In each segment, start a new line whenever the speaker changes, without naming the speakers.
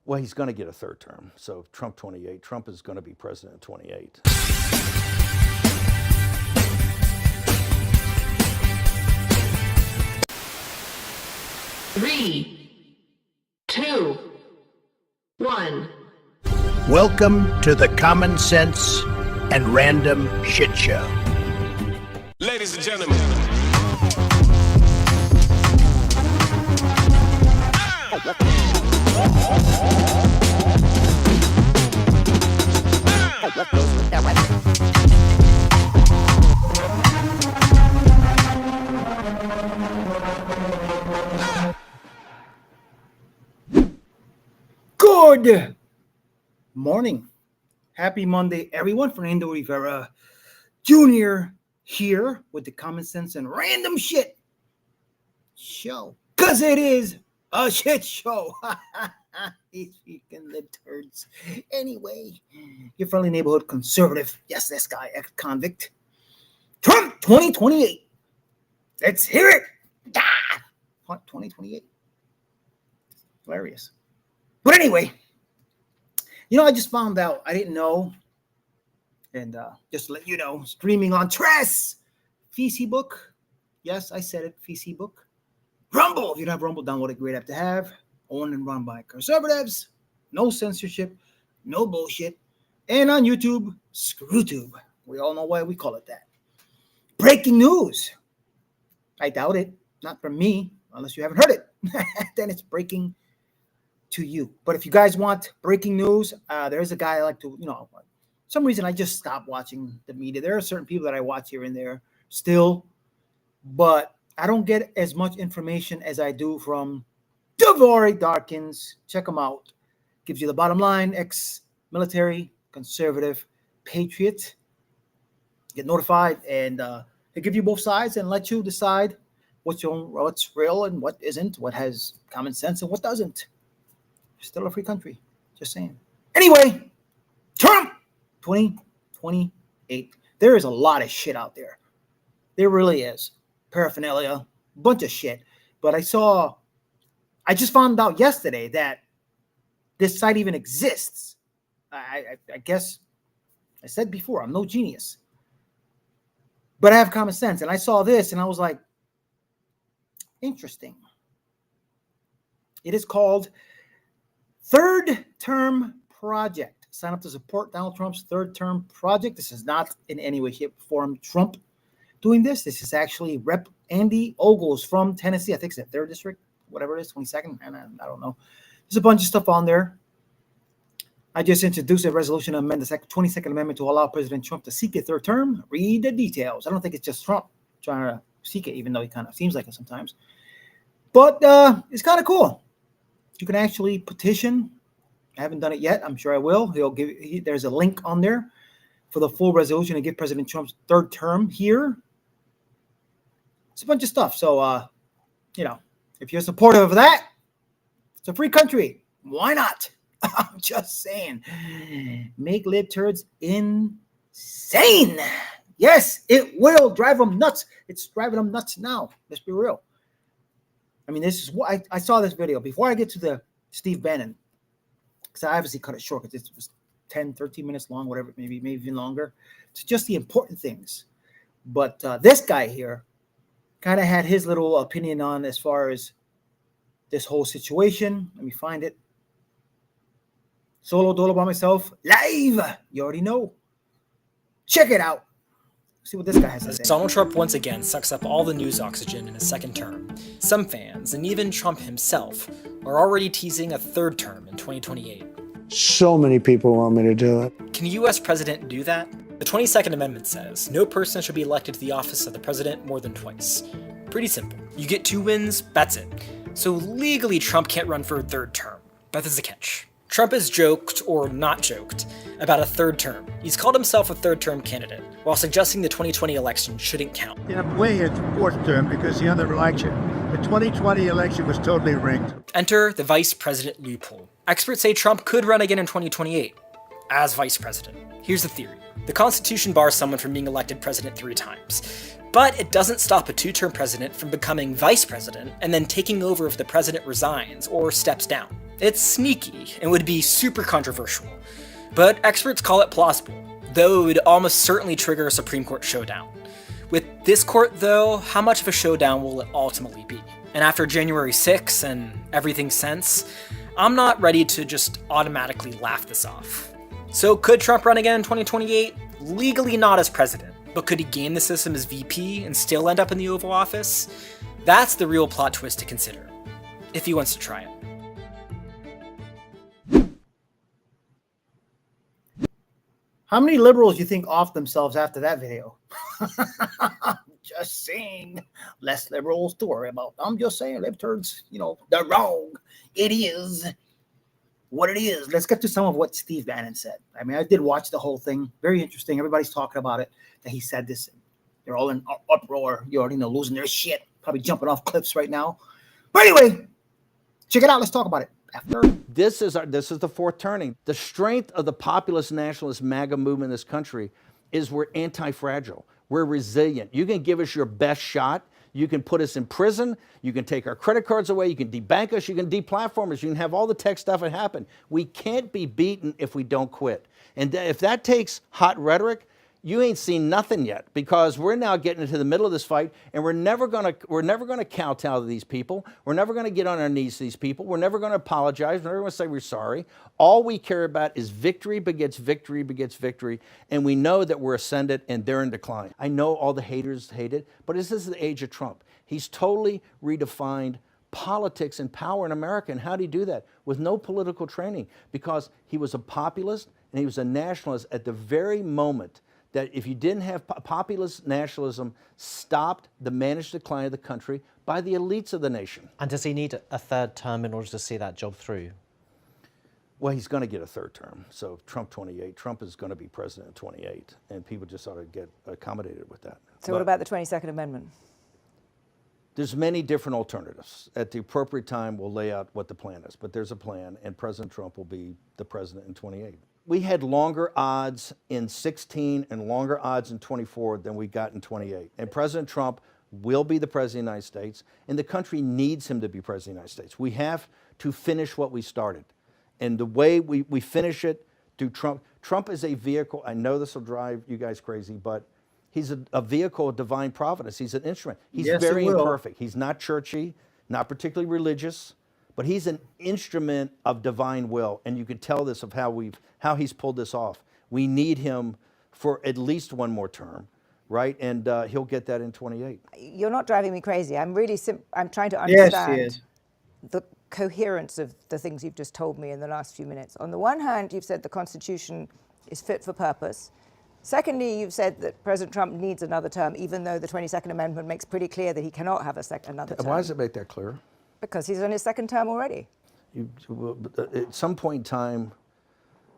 Well, he's going to get a third term. So Trump 28. Trump is going to be president in 28.
Three, two, one.
Welcome to the Common Sense and Random Shit Show.
Ladies and gentlemen.
Good morning. Happy Monday, everyone. Fernando Rivera Jr. here with the Common Sense and Random Shit Show. Because it is a shit show. These freaking retards. Anyway, your friendly neighborhood conservative. Yes, this guy, ex-convict. Trump 2028. Let's hear it. 2028. Hilarious. But anyway, I just found out. I didn't know. And just to let you know, streaming on Tress, Facebook. Yes, I said it, Facebook. Rumble. If you don't have Rumble, download a great app to have. Owned and run by conservatives. No censorship. No bullshit. And on YouTube, ScrewTube. We all know why we call it that. Breaking news. I doubt it. Not from me, unless you haven't heard it. Then it's breaking to you. But if you guys want breaking news, there's a guy I like to, for some reason I just stopped watching the media. There are certain people that I watch here and there still, but I don't get as much information as I do from Devore Darkins. Check him out. Gives you the bottom line, ex-military, conservative, patriot. Get notified, and they give you both sides and let you decide what's real and what isn't, what has common sense and what doesn't. Still a free country. Just saying. Anyway, Trump 2028. There is a lot of shit out there. There really is. Paraphernalia, bunch of shit. But I just found out yesterday that this site even exists. I guess I said before, I'm no genius. But I have common sense. And I saw this and I was like, interesting. It is called Third Term Project. Sign up to support Donald Trump's third term project. This is not in any way, shape, or form Trump doing this. This is actually Rep. Andy Ogles from Tennessee. I think it's the 3rd district, whatever it is, 22nd. And I don't know. There's a bunch of stuff on there. I just introduced a resolution to amend the 22nd Amendment to allow President Trump to seek a third term. Read the details. I don't think it's just Trump trying to seek it, even though he kind of seems like it sometimes. But it's kind of cool. You can actually petition. I haven't done it yet. I'm sure I will. There's a link on there for the full resolution to give President Trump's third term here. It's a bunch of stuff. So, if you're supportive of that, it's a free country. Why not? I'm just saying. Make libtards insane. Yes, it will drive them nuts. It's driving them nuts now. Let's be real. I mean, this is what I saw this video. Before I get to the Steve Bannon, because I obviously cut it short because it was 10, 13 minutes long, whatever, maybe even longer. It's just the important things. But this guy here kind of had his little opinion on as far as this whole situation. Let me find it. Solo dolo by myself, live. You already know. Check it out. See what this guy has to say.
Donald Trump once again sucks up all the news oxygen in his second term. Some fans, and even Trump himself, are already teasing a third term in 2028.
So many people want me to do it.
Can a US president do that? The 22nd Amendment says no person should be elected to the office of the president more than twice. Pretty simple. You get 2 wins, that's it. So legally Trump can't run for a third term. But there's a catch. Trump has joked, or not joked, about a third term. He's called himself a third-term candidate, while suggesting the 2020 election shouldn't count.
In a way, it's a fourth term because the other election, the 2020 election was totally rigged.
Enter the vice president loophole. Experts say Trump could run again in 2028 as vice president. Here's the theory. The Constitution bars someone from being elected president 3 times. But it doesn't stop a 2-term president from becoming vice president and then taking over if the president resigns or steps down. It's sneaky and would be super controversial, but experts call it plausible, though it would almost certainly trigger a Supreme Court showdown. With this court, though, how much of a showdown will it ultimately be? And after January 6th and everything since, I'm not ready to just automatically laugh this off. So could Trump run again in 2028? Legally not as president, but could he game the system as VP and still end up in the Oval Office? That's the real plot twist to consider, if he wants to try it.
How many liberals you think off themselves after that video? Just saying. Less liberals to worry about. I'm just saying, libtards, they're wrong. It is what it is. Let's get to some of what Steve Bannon said. I mean, I did watch the whole thing. Very interesting. Everybody's talking about it, that he said this. They're all in uproar. You already know, losing their shit. Probably jumping off cliffs right now. But anyway, check it out. Let's talk about it after.
This is the fourth turning. The strength of the populist nationalist MAGA movement in this country is we're anti-fragile. We're resilient. You can give us your best shot. You can put us in prison. You can take our credit cards away. You can debank us. You can deplatform us. You can have all the tech stuff that happen. We can't be beaten if we don't quit. And if that takes hot rhetoric, you ain't seen nothing yet, because we're now getting into the middle of this fight, and we're never gonna kowtow to these people. We're never gonna get on our knees to these people. We're never gonna apologize. We're never gonna say we're sorry. All we care about is victory begets victory begets victory, and we know that we're ascendant and they're in decline. I know all the haters hate it, but this is the age of Trump. He's totally redefined politics and power in America. And how did he do that? With no political training, because he was a populist and he was a nationalist at the very moment that if you didn't have populist nationalism stopped the managed decline of the country by the elites of the nation.
And does he need a third term in order to see that job through?
Well, he's going to get a third term. So Trump 28, Trump is going to be president in 28, and people just ought to get accommodated with that.
So what about the 22nd Amendment?
There's many different alternatives. At the appropriate time, we'll lay out what the plan is, but there's a plan, and President Trump will be the president in 28. We had longer odds in 16 and longer odds in 24 than we got in 28. And President Trump will be the president of the United States, and the country needs him to be president of the United States. We have to finish what we started. And the way we finish it through Trump, Trump is a vehicle. I know this will drive you guys crazy, but he's a vehicle of divine providence. He's an instrument. He's very imperfect. He's not churchy, not particularly religious, but he's an instrument of divine will. And you can tell this of how he's pulled this off. We need him for at least one more term, right? And he'll get that in 28.
You're not driving me crazy. I'm really I'm trying to understand
Yes,
the coherence of the things you've just told me in the last few minutes. On the one hand, you've said the Constitution is fit for purpose. Secondly, you've said that President Trump needs another term, even though the 22nd Amendment makes pretty clear that he cannot have another term.
Why does it make that clear?
Because he's on his second term already.
At some point in time,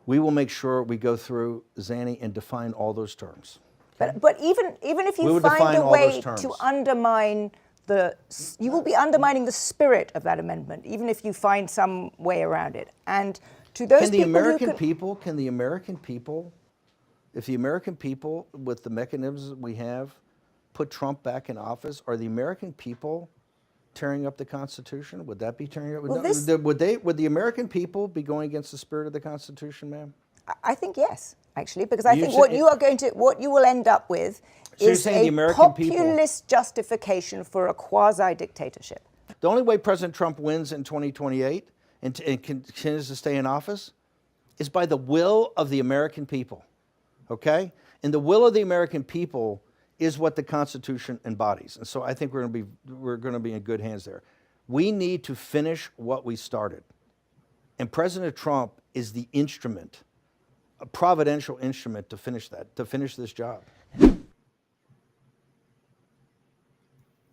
we will make sure we go through, Zanny, and define all those terms.
Okay? But even if you find a way to undermine you will be undermining the spirit of that amendment, even if you find some way around it. And to those
Can the American people, if the American people, with the mechanisms that we have, put Trump back in office, are the American people tearing up the Constitution? Would that be tearing up?
Well,
would the American people be going against the spirit of the Constitution, ma'am?
I think yes, actually, because I think what you will end up with is a populist justification for a quasi-dictatorship.
The only way President Trump wins in 2028 and continues to stay in office is by the will of the American people, okay? And the will of the American people is what the Constitution embodies. And so I think we're going to be in good hands there. We need to finish what we started. And President Trump is the instrument, a providential instrument to finish this job.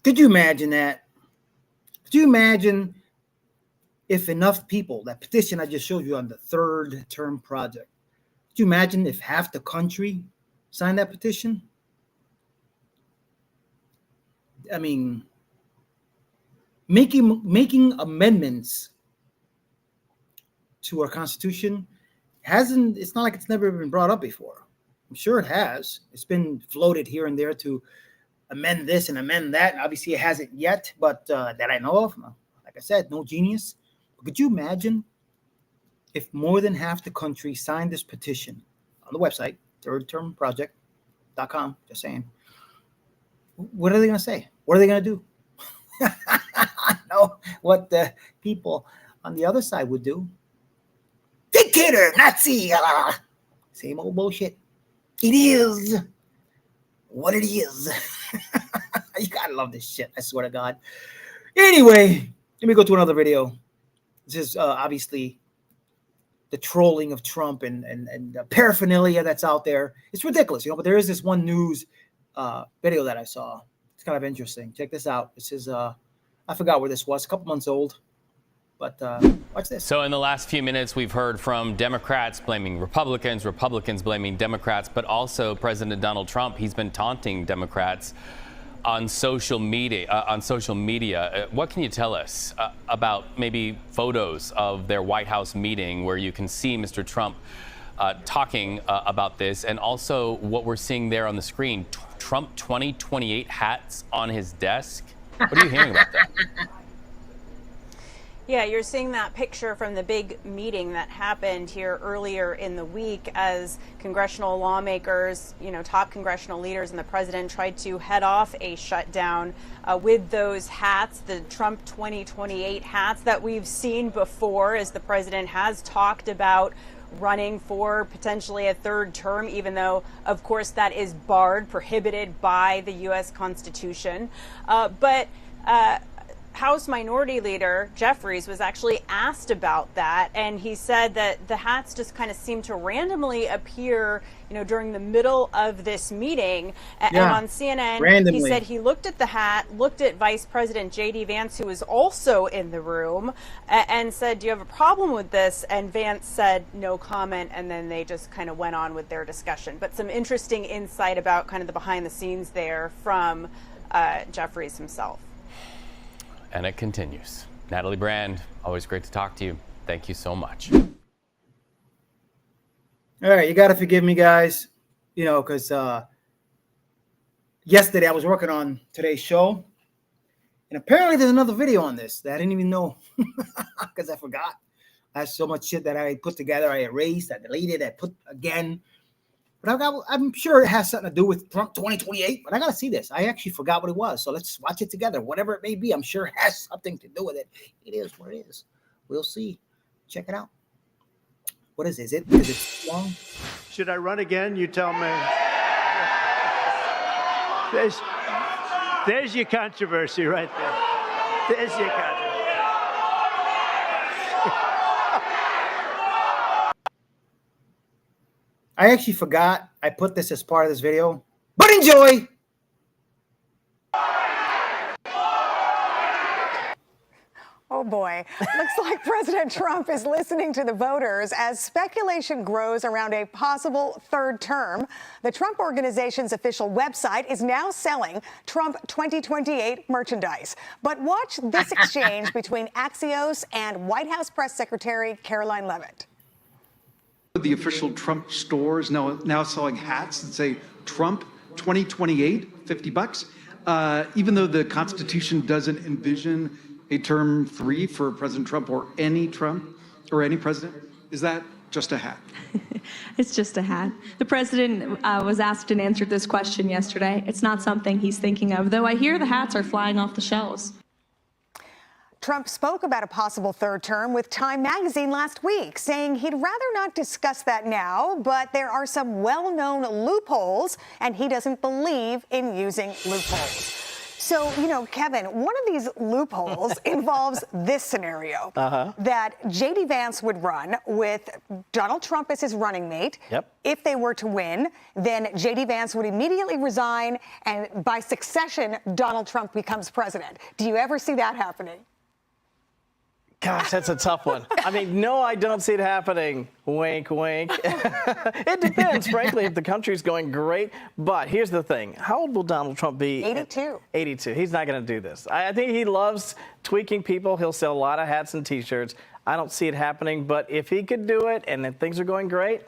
Could you imagine that? Could you imagine if enough people, that petition I just showed you on the third term project, could you imagine if half the country signed that petition? I mean, making amendments to our Constitution it's not like it's never been brought up before. I'm sure it has. It's been floated here and there to amend this and amend that. And obviously it hasn't yet, but that I know of. Like I said, no genius. But could you imagine if more than half the country signed this petition on the website, thirdtermproject.com, just saying, what are they going to say? What are they going to do? I know what the people on the other side would do. Dictator, Nazi, same old bullshit. It is what it is. You gotta love this shit, I swear to God. Anyway, let me go to another video. This is obviously the trolling of Trump and the paraphernalia that's out there. It's ridiculous, but there is this one news video that I saw. It's kind of interesting. Check this out. This is I forgot where this was, a couple months old. But watch this.
So in the last few minutes, we've heard from Democrats blaming Republicans, Republicans blaming Democrats, but also President Donald Trump. He's been taunting Democrats on social media. What can you tell us about maybe photos of their White House meeting where you can see Mr. Trump talking about this, and also what we're seeing there on the screen, Trump 2028 hats on his desk? What are you hearing about that?
Yeah, you're seeing that picture from the big meeting that happened here earlier in the week as congressional lawmakers, top congressional leaders and the president tried to head off a shutdown with those hats, the Trump 2028 hats that we've seen before, as the president has talked about running for potentially a third term, even though, of course, that is prohibited by the U.S. Constitution. But House Minority Leader Jeffries was actually asked about that, and he said that the hats just kind of seemed to randomly appear, during the middle of this meeting. And on CNN, randomly. He said he looked at the hat, looked at Vice President J.D. Vance, who was also in the room, and said, "Do you have a problem with this?" And Vance said, "No comment," and then they just kind of went on with their discussion. But some interesting insight about kind of the behind the scenes there from Jeffries himself.
And it continues. Natalie Brand, always great to talk to you. Thank you so much.
All right, you got to forgive me, guys, because yesterday I was working on today's show, and apparently there's another video on this that I didn't even know because I forgot. I had so much shit that I put together, I erased, I deleted, I put again. But I'm sure it has something to do with Trump 2028, but I got to see this. I actually forgot what it was, so let's watch it together. Whatever it may be, I'm sure it has something to do with it. It is what it is. We'll see. Check it out. What is it? Is it long?
Should I run again? You tell me. There's your controversy right there. There's your controversy.
I actually forgot I put this as part of this video, but enjoy.
Oh boy, looks like President Trump is listening to the voters as speculation grows around a possible third term. The Trump Organization's official website is now selling Trump 2028 merchandise. But watch this exchange between Axios and White House Press Secretary Caroline Leavitt.
The official Trump store is now selling hats that say Trump 2028, $50. Even though the Constitution doesn't envision a term 3 for President Trump or any president, is that just a hat?
It's just a hat. The president was asked and answered this question yesterday. It's not something he's thinking of, though I hear the hats are flying off the shelves.
Trump spoke about a possible third term with Time magazine last week, saying he'd rather not discuss that now, but there are some well-known loopholes, and he doesn't believe in using loopholes. So, Kevin, one of these loopholes involves this scenario, that J.D. Vance would run with Donald Trump as his running mate.
Yep.
If they were to win, then J.D. Vance would immediately resign, and by succession, Donald Trump becomes president. Do you ever see that happening?
Gosh, that's a tough one. I mean, no, I don't see it happening. Wink, wink. It depends, frankly, if the country's going great. But here's the thing. How old will Donald Trump be?
82.
82. He's not going to do this. I think he loves tweaking people. He'll sell a lot of hats and T-shirts. I don't see it happening. But if he could do it and if things are going great,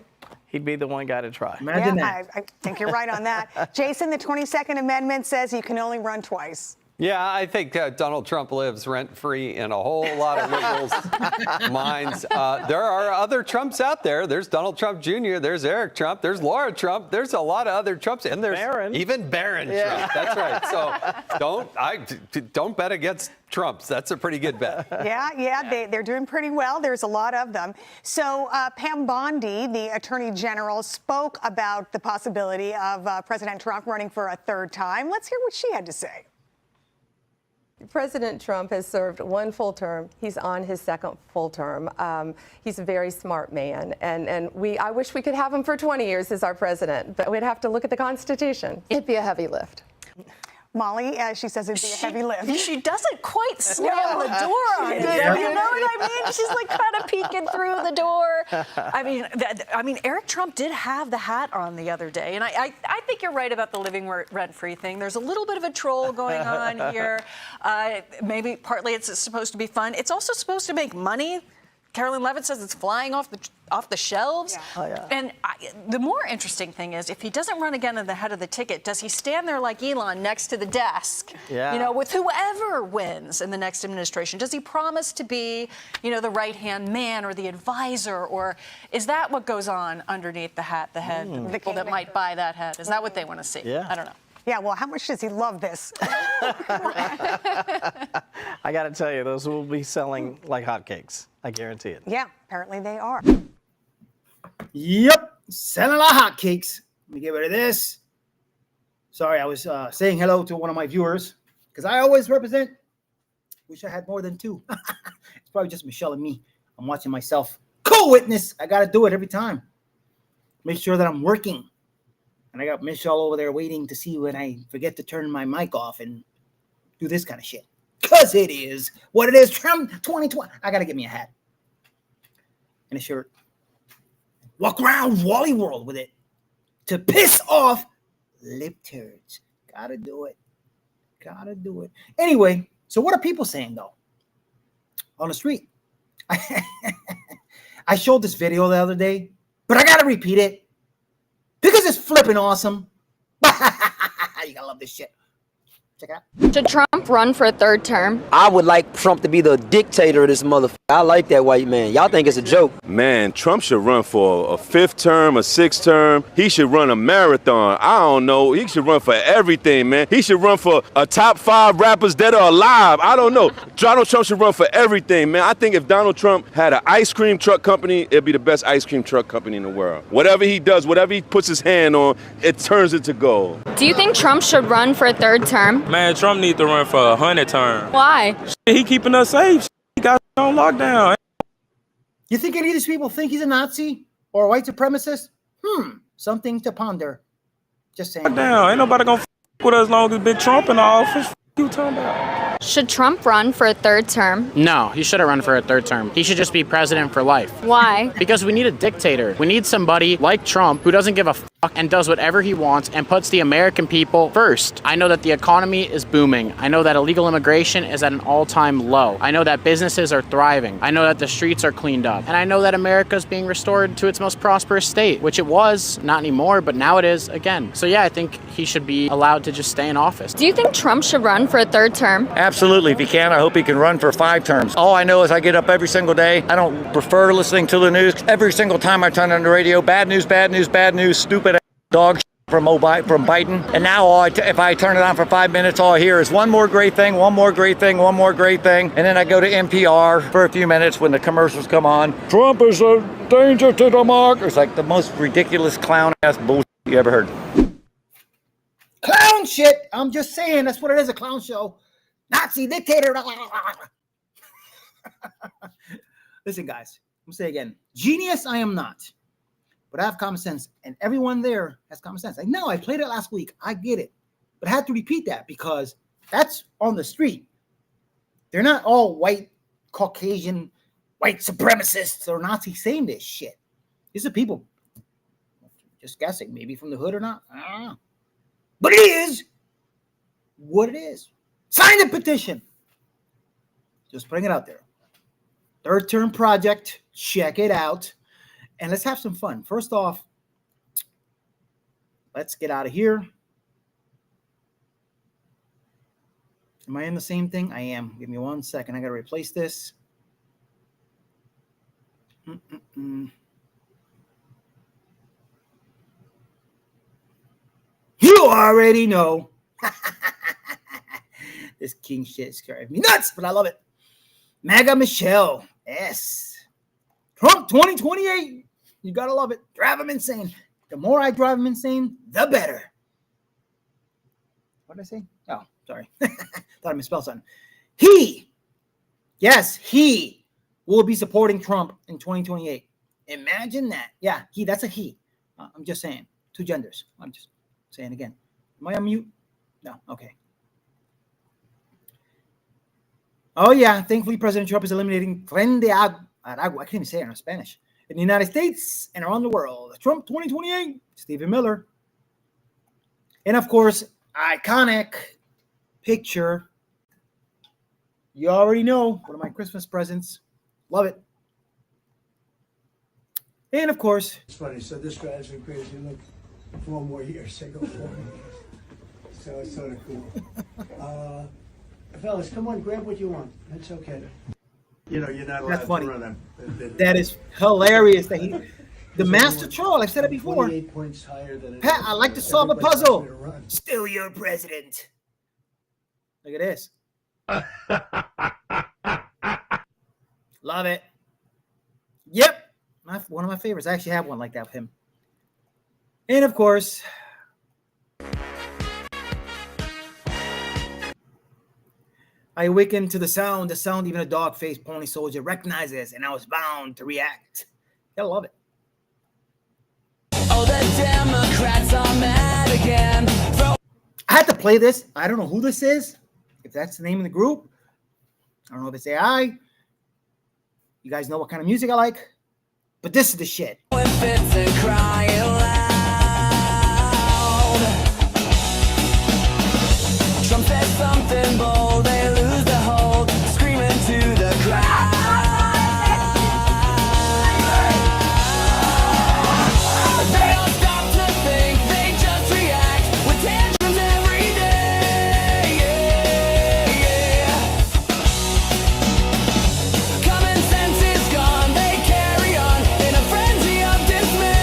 he'd be the one guy to try.
I think you're right on that. Jason, the 22nd Amendment says you can only run twice.
Yeah, I think Donald Trump lives rent-free in a whole lot of liberals' minds. There are other Trumps out there. There's Donald Trump Jr., there's Eric Trump, there's Laura Trump, there's a lot of other Trumps, and there's even Barron Trump. That's right. So don't bet against Trumps. That's a pretty good bet.
Yeah, they're doing pretty well. There's a lot of them. So Pam Bondi, the Attorney General, spoke about the possibility of President Trump running for a third time. Let's hear what she had to say.
President Trump has served one full term. He's on his second full term. He's a very smart man, and I wish we could have him for 20 years as our president, but we'd have to look at the Constitution. It'd be a heavy lift.
Molly, she says it'd be a heavy lift.
She doesn't quite slam the door on it. You know what I mean? She's like kind of peeking through the door. I mean, Eric Trump did have the hat on the other day, and I think you're right about the living rent-free thing. There's a little bit of a troll going on here. Maybe partly it's supposed to be fun. It's also supposed to make money. Carolyn Levitt says it's flying off the shelves. Yeah. Oh, yeah. And the more interesting thing is, if he doesn't run again in the head of the ticket, does he stand there like Elon next to the desk, with whoever wins in the next administration? Does he promise to be, the right-hand man or the advisor, or is that what goes on underneath the hat, the head, the people that might buy that hat? Is that what they want to see? Yeah. I don't know.
Yeah, well, how much does he love this?
I got to tell you, those will be selling like hotcakes. I guarantee it.
Yeah, apparently they are.
Yep, selling a lot of hotcakes. Let me get rid of this. Sorry, I was saying hello to one of my viewers because I always represent. Wish I had more than two. It's probably just Michelle and me. I'm watching myself. Co-witness. I got to do it every time. Make sure that I'm working. And I got Michelle over there waiting to see when I forget to turn my mic off and do this kind of shit. Because it is what it is. Trump 2020. I got to get me a hat and a shirt. Walk around Wally World with it to piss off lip turds. Got to do it. Got to do it. Anyway, so what are people saying, though? On the street. I showed this video the other day, but I got to repeat it. Because it's flipping awesome. You gotta love this shit. Check it out.
Should Trump run for a third term?
I would like Trump to be the dictator of this motherfucker. I like that white man. Y'all think it's a joke.
Man, Trump should run for a fifth term, a sixth term. He should run a marathon. I don't know. He should run for everything, man. He should run for a top 5 rappers that are alive. I don't know. Donald Trump should run for everything, man. I think if Donald Trump had an ice cream truck company, it'd be the best ice cream truck company in the world. Whatever he does, whatever he puts his hand on, it turns into gold.
Do you think Trump should run for a third term?
Man, Trump needs to run for 100 terms.
Why?
He keeping us safe. He got on lockdown.
You think any of these people think he's a Nazi or a white supremacist? Something to ponder. Just saying.
Lockdown. Ain't nobody gonna with us as long as Big Trump in the office. What you talking about?
Should Trump run for a third term?
No, he shouldn't run for a third term. He should just be president for life.
Why?
Because we need a dictator. We need somebody like Trump who doesn't give a fuck and does whatever he wants and puts the American people first. I know that the economy is booming. I know that illegal immigration is at an all-time low. I know that businesses are thriving. I know that the streets are cleaned up. And I know that America is being restored to its most prosperous state, which it was, not anymore, but now it is again. So yeah, I think he should be allowed to just stay in office.
Do you think Trump should run for a third term?
Absolutely. If he can, I hope he can run for 5 terms. All I know is I get up every single day. I don't prefer listening to the news. Every single time I turn on the radio, bad news, bad news, bad news, stupid dog from Biden. And now if I turn it on for 5 minutes, all I hear is one more great thing, one more great thing, one more great thing. And then I go to NPR for a few minutes when the commercials come on. Trump is a danger to democracy. It's like the most ridiculous clown-ass bullshit you ever heard.
Clown shit. I'm just saying that's what it is, a clown show. Nazi dictator. Listen, guys, I'm going to say again, genius I am not, but I have common sense, and everyone there has common sense. I know I played it last week. I get it, but I had to repeat that because that's on the street. They're not all white, Caucasian, white supremacists or Nazis saying this shit. These are people just guessing, maybe from the hood or not. I don't know. But it is what it is. Sign the petition. Just bring it out there. Third term project. Check it out. And let's have some fun. First off, let's get out of here. Am I in the same thing? I am. Give me 1 second. I got to replace this. You already know. This king shit is driving me nuts, but I love it. MAGA Michelle. Yes. Trump 2028. You got to love it. Drive him insane. The more I drive him insane, the better. What did I say? Oh, sorry. Thought I misspelled something. He will be supporting Trump in 2028. Imagine that. Yeah, that's a he. I'm just saying. Two genders. I'm just saying again. Am I on mute? No. Okay. Oh, yeah. Thankfully, President Trump is eliminating tren de agua. I can't even say it in Spanish. In the United States and around the world. Trump 2028. Stephen Miller. And, of course, iconic picture. You already know. One of my Christmas presents. Love it. And, of course.
It's funny. So this drives me crazy. Look, 4 more years. I go 4 more years. So it's sort of cool. Fellas, come on, grab what you want. That's okay. You know, you're not allowed
That's funny.
to run them.
That is hilarious. That the master troll. I've said it before.
28 points higher than
Pat, I like to solve a puzzle. Still your president. Look at this. Love it. Yep. One of my favorites. I actually have one like that with him. And of course, I awakened to the sound even a dog-faced pony soldier recognizes, and I was bound to react. I love it.
Oh, the Democrats are mad again.
I had to play this. I don't know who this is. If that's the name of the group. I don't know if it's AI. You guys know what kind of music I like. But this is the shit.
Trump says something bold, they lose the hold, screaming to the crowd. They don't stop to think, they just react with tantrums every day. Common sense is gone, they carry on in a frenzy of dismay.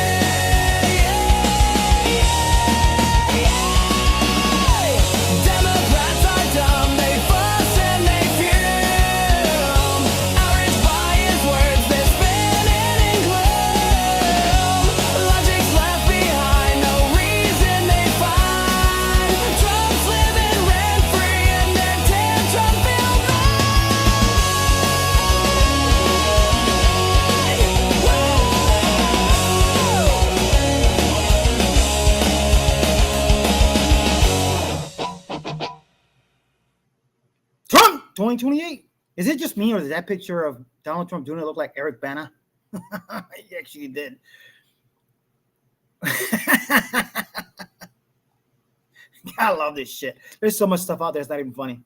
Democrats are dumb, they fuss and they fume. Outraged by his words, they're spinning in gloom. Logic's left behind, no reason they find. Trump's living rent-free in their tantrum-filled
Trump 2028. Is it just me, or does that picture of Donald Trump Jr. look like Eric Bana? He actually did. I love this shit. There's so much stuff out there, it's not even funny.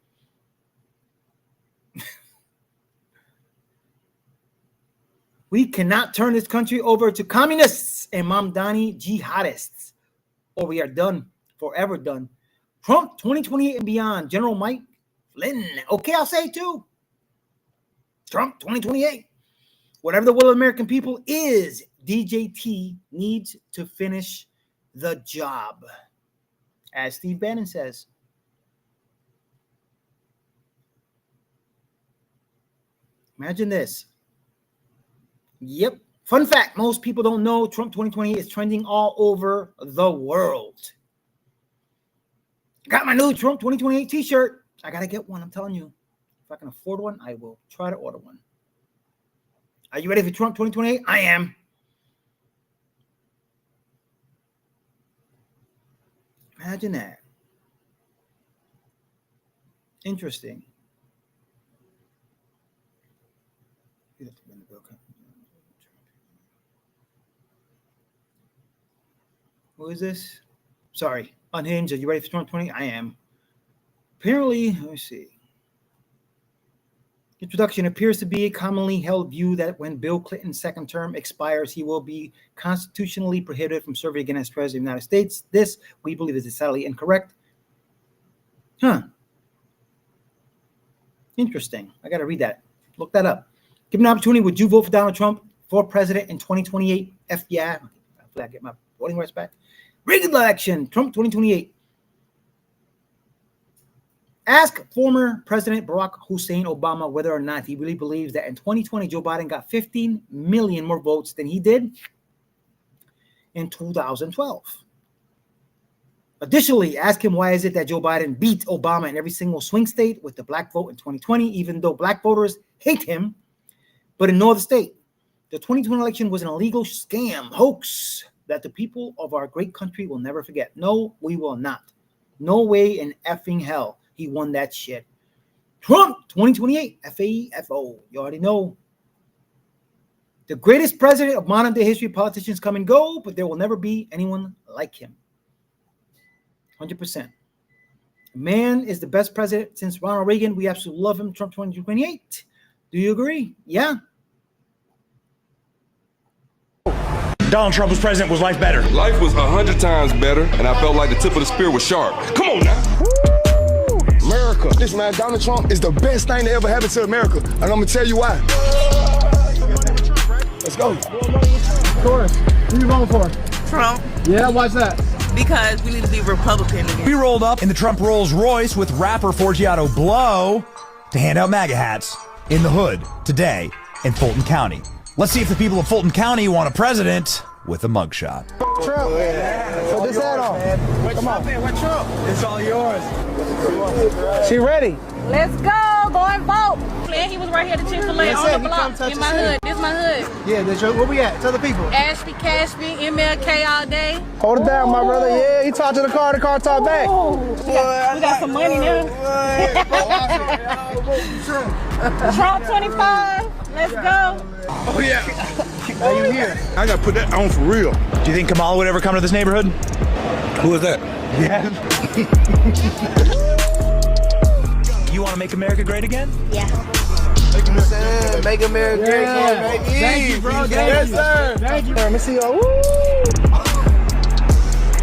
We cannot turn this country over to communists and Mamdani jihadists, or we are done, forever done. Trump 2028 and beyond. General Mike Flynn. Okay, I'll say it too. Trump 2028. Whatever the will of the American people is, DJT needs to finish the job. As Steve Bannon says. Imagine this. Yep. Fun fact, most people don't know Trump 2028 is trending all over the world. Got my new Trump 2028 t-shirt. I got to get one, I'm telling you. If I can afford one, I will try to order one. Are you ready for Trump 2028? I am. Imagine that. Interesting. Who is this? Sorry. Unhinged. Are you ready for 2020? I am. Apparently, let me see. Introduction appears to be a commonly held view that when Bill Clinton's second term expires, he will be constitutionally prohibited from serving again as president of the United States. This, we believe, is decidedly incorrect. Interesting. I got to read that. Look that up. Given an opportunity, would you vote for Donald Trump for president in 2028? FBI. Hopefully I get my voting rights back. Reagan election, Trump 2028. Ask former President Barack Hussein Obama whether or not he really believes that in 2020 Joe Biden got 15 million more votes than he did in 2012. Additionally, ask him why is it that Joe Biden beat Obama in every single swing state with the black vote in 2020, even though black voters hate him, but in no other state. The 2020 election was an illegal scam, hoax that the people of our great country will never forget. No, we will not. No way in effing hell he won that shit. Trump 2028, FAFO. You already know. The greatest president of modern day history. Politicians come and go, but there will never be anyone like him. 100%. Man is the best president since Ronald Reagan. We absolutely love him. Trump 2028. Do you agree? Yeah.
Donald Trump was president, was life better?
Life was 100 times better, and I felt like the tip of the spear was sharp. Come on now.
America. Listen, man, Donald Trump is the best thing that ever happened to America, and I'm gonna tell you why. Let's go.
Of course. Who you voting for?
Trump.
Yeah, why's that?
Because we need to be Republican again.
We rolled up in the Trump Rolls Royce with rapper Forgiato Blow to hand out MAGA hats in the hood today in Fulton County. Let's see if the people of Fulton County want a president with a mugshot.
Trump. Put this hat on. Come on.
What Trump? It's all yours.
She ready?
Let's go. Go and vote. And he was right here at the Chick-fil-A on the block in my hood. This is my hood.
Yeah, that's your, where we at? Tell the people.
Ashby, Cashby, MLK all day.
Hold it down, my brother. Yeah, he talked to the car talked back.
We got some money now. Trump 25. Let's go.
Oh, yeah.
Now you here.
I got to put that on for real. Do you think Kamala would ever come to this neighborhood?
Who is that?
Yeah. You want to make America great again?
Yeah.
Make America great again, baby.
Thank you, bro.
Yes, sir. Thank you. Let me see you. Woo.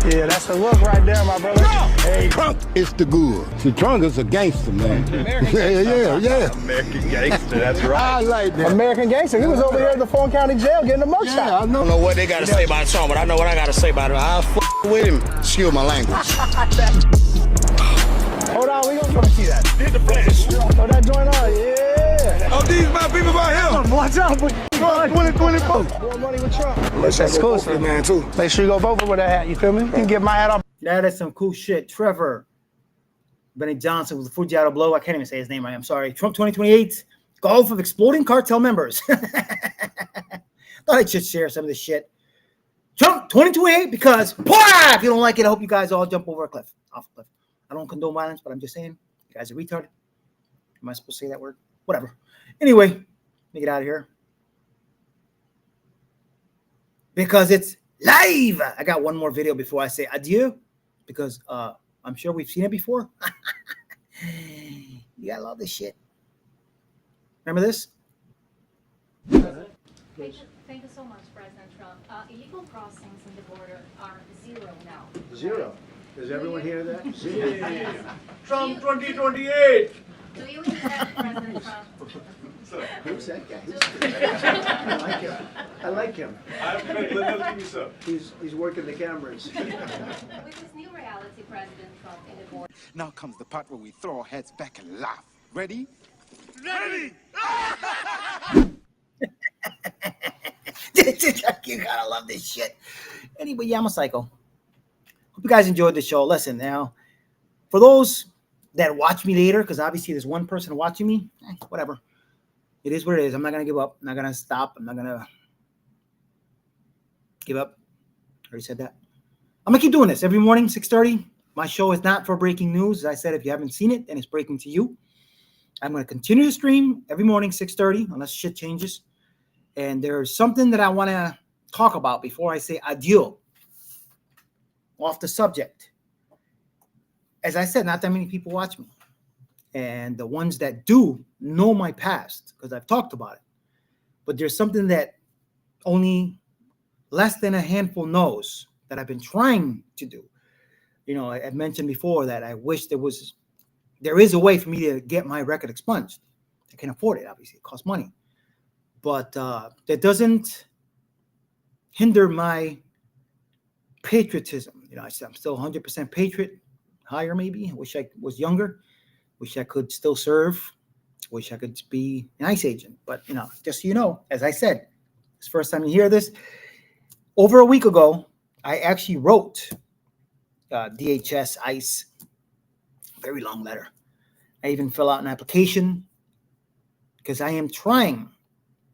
Yeah, that's the look right there, my brother.
Hey, Trump is the good. See, Trump is a gangster, man. Yeah.
American gangster, that's right.
I like that.
American gangster. He was over here at the Fulton County Jail getting a mugshot.
Yeah, I know.
I don't know what they got to say about Trump, but I know what I got to say about him.
I'll with him. Excuse my language.
Hold on, we gonna see that.
Hit the flash.
Throw that joint on, yeah.
Oh, these my people right here.
Watch out, but
2024.
more money with Trump.
That's cool, man, too.
Make sure you go vote for with that hat, you feel me? You can get my hat off.
That is some cool shit. Trevor Benny Johnson with the Fujiato Blow. I can't even say his name right. I'm sorry. Trump 2028. Golf of exploding cartel members. Thought I should share some of this shit. Trump 2028 because if you don't like it, I hope you guys all jump over a cliff. Off a cliff. I don't condone violence, but I'm just saying, you guys are retarded. Am I supposed to say that word? Whatever. Anyway, let me get out of here. Because it's live. I got one more video before I say adieu. Because I'm sure we've seen it before. You gotta love this shit. Remember this?
Thank you so much, President Trump. Illegal crossings in the border are 0 now.
0. Does everyone hear that?
Trump
2028.
Do you intend, President Trump?
Who's that guy? I like him. He's working the cameras.
With this new reality, President Trump in the border.
Now comes the part where we throw our heads back and laugh. Ready? Ready!
You gotta love this shit. Anyway, yeah, I'm a psycho. Hope you guys enjoyed the show. Listen, now, for those that watch me later, because obviously there's one person watching me, whatever. It is what it is. I'm not going to give up. I'm not going to stop. I'm not going to give up. I already said that. I'm going to keep doing this every morning, 6:30. My show is not for breaking news. As I said, if you haven't seen it, then it's breaking to you. I'm going to continue to stream every morning, 6:30, unless shit changes. And there's something that I want to talk about before I say adieu. Off the subject. As I said, not that many people watch me. And the ones that do know my past because I've talked about it. But there's something that only less than a handful knows that I've been trying to do. You know, I've mentioned before that I wish there was there is a way for me to get my record expunged. I can afford it, obviously. It costs money. But that doesn't hinder my patriotism. You know, I'm still 100% patriot, higher maybe. I wish I was younger. Wish I could still serve. Wish I could be an ICE agent. But, you know, just so you know, as I said, it's the first time you hear this. Over a week ago, I actually wrote DHS, ICE, very long letter. I even fill out an application because I am trying.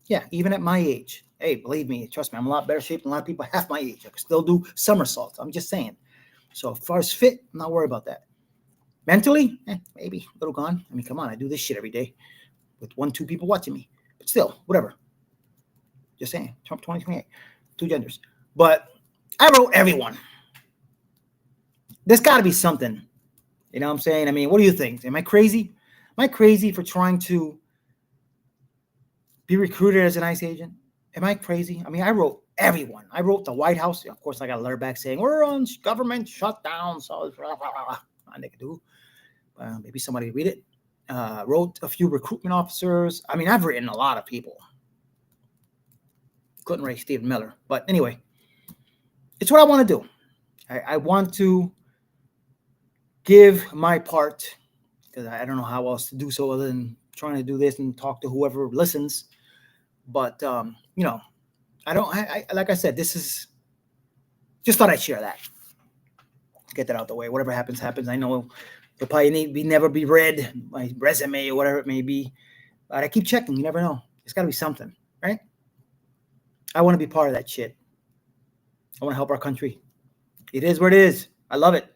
Yeah, even at my age. Hey, believe me, trust me, I'm a lot better shape than a lot of people half my age. I can still do somersaults. I'm just saying. So as far as fit, I'm not worried about that. Mentally, maybe a little gone. I mean, come on, I do this shit every day with 1-2 people watching me. But still, whatever. Just saying, Trump 2028, 2 genders. But I wrote everyone. There's got to be something. You know what I'm saying? I mean, what do you think? Am I crazy? Am I crazy for trying to be recruited as an ICE agent? Am I crazy? I mean, I wrote everyone. I wrote the White House. Of course, I got a letter back saying, we're on government shutdown. So, blah, blah, blah. I can do. Maybe somebody read it. Wrote a few recruitment officers. I mean, I've written a lot of people. Couldn't write Stephen Miller. But anyway, it's what I want to do. I want to give my part, because I don't know how else to do so other than trying to do this and talk to whoever listens. But, you know, I like I said, this is, just thought I'd share that. Get that out the way. Whatever happens, happens. I know it'll probably never be read, my resume or whatever it may be. But I keep checking. You never know. It's got to be something, right? I want to be part of that shit. I want to help our country. It is what it is. I love it.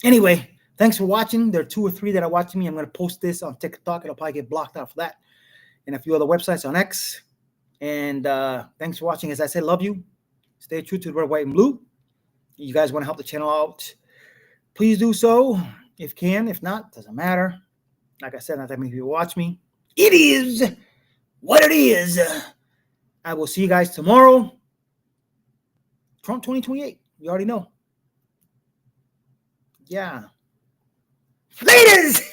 Anyway, thanks for watching. There are 2 or 3 that are watching me. I'm going to post this on TikTok. It'll probably get blocked out for that. And a few other websites on X. And thanks for watching. As I said, love you. Stay true to the red, white, and blue. You guys want to help the channel out, please do so if you can. If not, doesn't matter. Like I said, not that many people watch me. It is what it is. I will see you guys tomorrow. Trump 2028. You already know. Yeah. Ladies!